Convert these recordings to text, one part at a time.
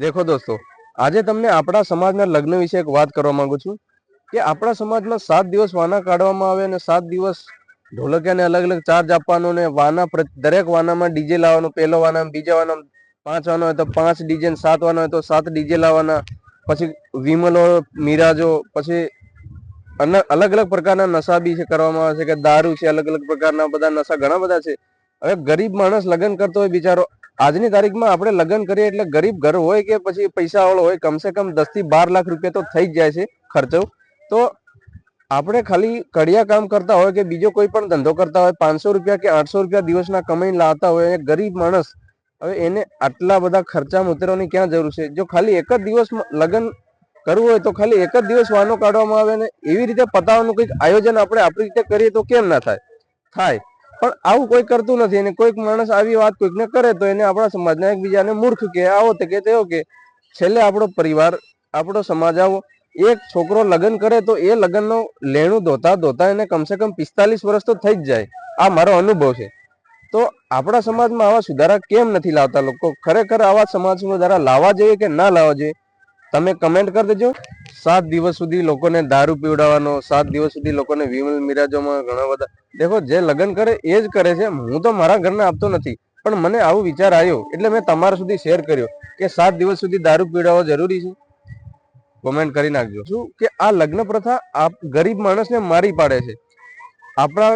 દેખો દોસ્તો, આજે તમને આપણા સમાજના લગ્ન વિશે એક વાત કરવા માંગુ છું કે આપણા સમાજમાં 7 દિવસ વાના કાઢવામાં આવે અને 7 દિવસ ઢોલકિયાને અલગ અલગ ચાર્જ આપવાનો ને દરેક વાનામાં ડીજે લાવવાનો. પહેલો વાના, બીજા વાના 5 વાના હોય તો 5 ડીજે, 7 વાના હોય તો 7 ડીજે લાવવાના. પછી વિમલો, મિરાજો, પછી અલગ અલગ પ્રકારના નશા બી કરવામાં આવે છે કે દારૂ છે, અલગ અલગ પ્રકારના બધા નશા ઘણા બધા છે. હવે ગરીબ માણસ લગ્ન કરતો હોય બિચારો, આજની તારીખમાં આપણે લગ્ન કરીએ એટલે ગરીબ ઘર હોય કે પછી પૈસા વાળો હોય, કમસે કમ 10 થી 12 લાખ રૂપિયા તો થઈ જ જાય છે ખર્ચો. તો આપણે ખાલી કડિયા કામ કરતા હોય કે બીજો કોઈ પણ ધંધો કરતા હોય, 500 રૂપિયા કે 800 રૂપિયા દિવસના કમાઈને લાવતા હોય ગરીબ માણસ, હવે એને આટલા બધા ખર્ચામાં ઉતરવાની ક્યાં જરૂર છે? જો ખાલી એક જ દિવસ લગ્ન કરવું હોય તો ખાલી એક જ દિવસ વાનો કાઢવામાં આવે ને એવી રીતે પતાવવાનું કંઈક આયોજન આપણે આપણી રીતે કરીએ તો કેમ ના થાય? થાય. પણ આવું કોઈ કરતું નથી અને કોઈક માણસ આવી વાત કોઈકને કરે તો એને આપણા સમાજના એકબીજાને મૂર્ખ કે આવો કે તેવો કે. છેલ્લે આપણો પરિવાર, આપણો સમાજ આવો, એક છોકરો લગ્ન કરે તો એ લગ્નનો લેણું ધોતા ધોતા એને કમસે કમ 45 વર્ષ તો થઈ જ જાય. આ મારો અનુભવ છે. તો આપણા સમાજમાં આવા સુધારા કેમ નથી લાવતા લોકો? ખરેખર આવા સમાજ સુધારા લાવવા જોઈએ કે ના લાવવા જોઈએ? તમે કમેન્ટ કરી દેજો. 7 દિવસ સુધી લોકોને દારૂ પીવડાવવાનો, 7 દિવસ સુધી લોકોને વિમલ મિરાજોમાં ઘણા બધા. દેખો, જે લગ્ન કરે એ જ કરે છે. હું તો મારા ઘરને આપતો નથી, પણ મને આવો વિચાર આવ્યો એટલે મેં તમારા સુધી શેર કર્યો કે 7 દિવસ સુધી દારૂ પીવડાવવો જરૂરી છે? કોમેન્ટ કરી નાખજો. શું કે આ લગ્ન પ્રથા ગરીબ માણસને મારી પાડે છે. આપણા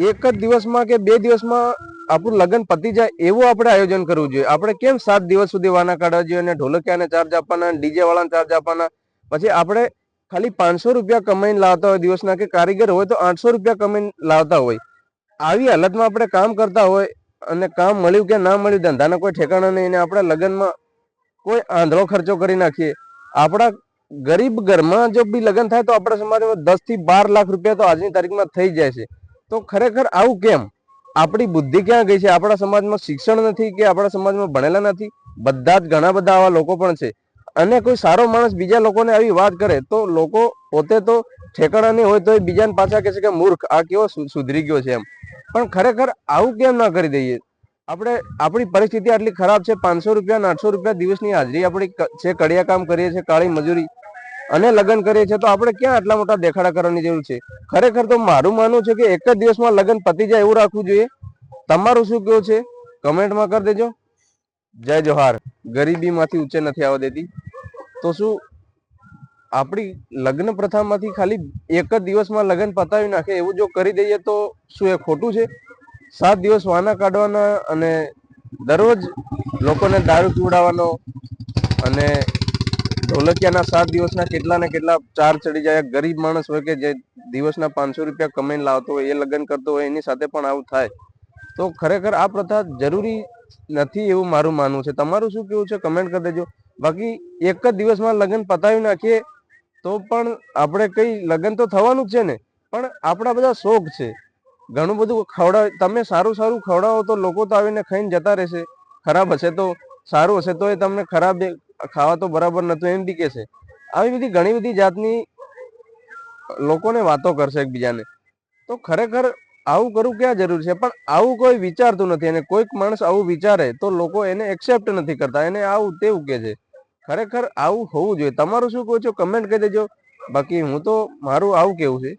એક જ દિવસમાં કે 2 દિવસમાં આપણું લગ્ન પતી જાય એવું આપણે આયોજન કરવું જોઈએ. આપણે કેમ 7 દિવસ સુધી વાના કાઢવા જોઈએ અને ઢોલકિયાને ચાર્જ આપવાના, ડીજે વાળાને ચાર્જ આપવાના? પછી આપણે ખાલી 500 રૂપિયા કમાઈને લાવતા હોય દિવસના, કે કારીગર હોય તો 800 રૂપિયા કમાઈને લાવતા હોય. આવી હાલતમાં આપણે કામ કરતા હોય અને કામ મળ્યું કે ના મળ્યું, ધંધાના કોઈ ઠેકાણા નહીં, ને આપણે લગ્નમાં કોઈ આંધળો ખર્ચો કરી નાખીએ. આપણા ગરીબ ઘરમાં જો બી લગ્ન થાય તો આપણા સમાજમાં 10 થી 12 લાખ રૂપિયા તો આજની તારીખમાં થઈ જાય છે. તો ખરેખર આવું કેમ? આપણી બુદ્ધિ ક્યાં ગઈ છે? આપણા સમાજમાં શિક્ષણ નથી કે આપણા સમાજમાં ભણેલા નથી? બધા જ ઘણા બધા આવા લોકો પણ છે. અને કોઈ સારો માણસ બીજા લોકોને આવી વાત કરે તો લોકો પોતે તો ઠેકાણા નહીં હોય તો એ બીજાને પાછા કહે છે કે મૂર્ખ, આ કેવો સુધરી ગયો છે એમ. પણ ખરેખર આવું કેમ ના કરી દઈએ? આપણી પરિસ્થિતિ આટલી ખરાબ છે. 500 રૂપિયા, 800 રૂપિયા દિવસની હાજરી આપણી છે, કડિયા કામ કરીએ છીએ, કાળી મજૂરી, અને લગ્ન કરીએ છીએ, તો આપણે ક્યાં આટલા મોટા દેખાડા કરવાની જરૂર છે? ખરેખર તો મારું માનવું છે કે એક જ દિવસમાં લગ્ન પતી જાય એવું રાખવું જોઈએ. તમારું શું કેવું છે? કમેન્ટમાં કરી દેજો. જય જોહાર. ગરીબી માંથી ઊંચે નથી આવવા દેતી. તો શું આપણી લગ્ન પ્રથામાંથી ખાલી એક જ દિવસમાં લગ્ન પતાવી નાખે એવું જો કરી દઈએ તો શું એ ખોટું છે? 7 દિવસ વાના કાઢવાના અને દરરોજ લોકોને દારૂ પીવડાવવાનો અને ઢોલકિયાના 7 દિવસના કેટલા ને કેટલા ચાર્જ ચડી જાય. ગરીબ માણસ હોય કે જે દિવસના 500 રૂપિયા કમાઈને લાવતો હોય, એ લગ્ન કરતો હોય, એની સાથે પણ આવું થાય તો ખરેખર આ પ્રથા જરૂરી નથી એવું મારું માનવું છે. તમારું શું કેવું છે? કમેન્ટ કરી દેજો. બાકી એક જ દિવસમાં લગ્ન પતાવી નાખીએ તો પણ આપણે કઈ લગ્ન તો થવાનું જ છે ને, પણ આપણા બધા શોખ છે. ઘણું બધું તમે સારું સારું ખવડાવો તો લોકો તો આવીને ખાઈને જતા રહેશે. ખરાબ હશે તો, સારું હશે તો એ તમને ખરાબ ખાવા તો બરાબર નતું એમ બી કહેશે. આવી બધી ઘણી બધી જાતની લોકોને વાતો કરશે એકબીજાને. તો ખરેખર આવું કરવું ક્યાં જરૂર છે? પણ આવું કોઈ વિચારતું નથી, અને કોઈક માણસ આવું વિચારે તો લોકો એને એક્સેપ્ટ નથી કરતા, એને આવું તેવું કે છે. ખરેખર આવું હોવું જોઈએ. તમારું શું કહો છો? કમેન્ટ કરી દેજો. બાકી હું તો મારું આવું કેવું છે.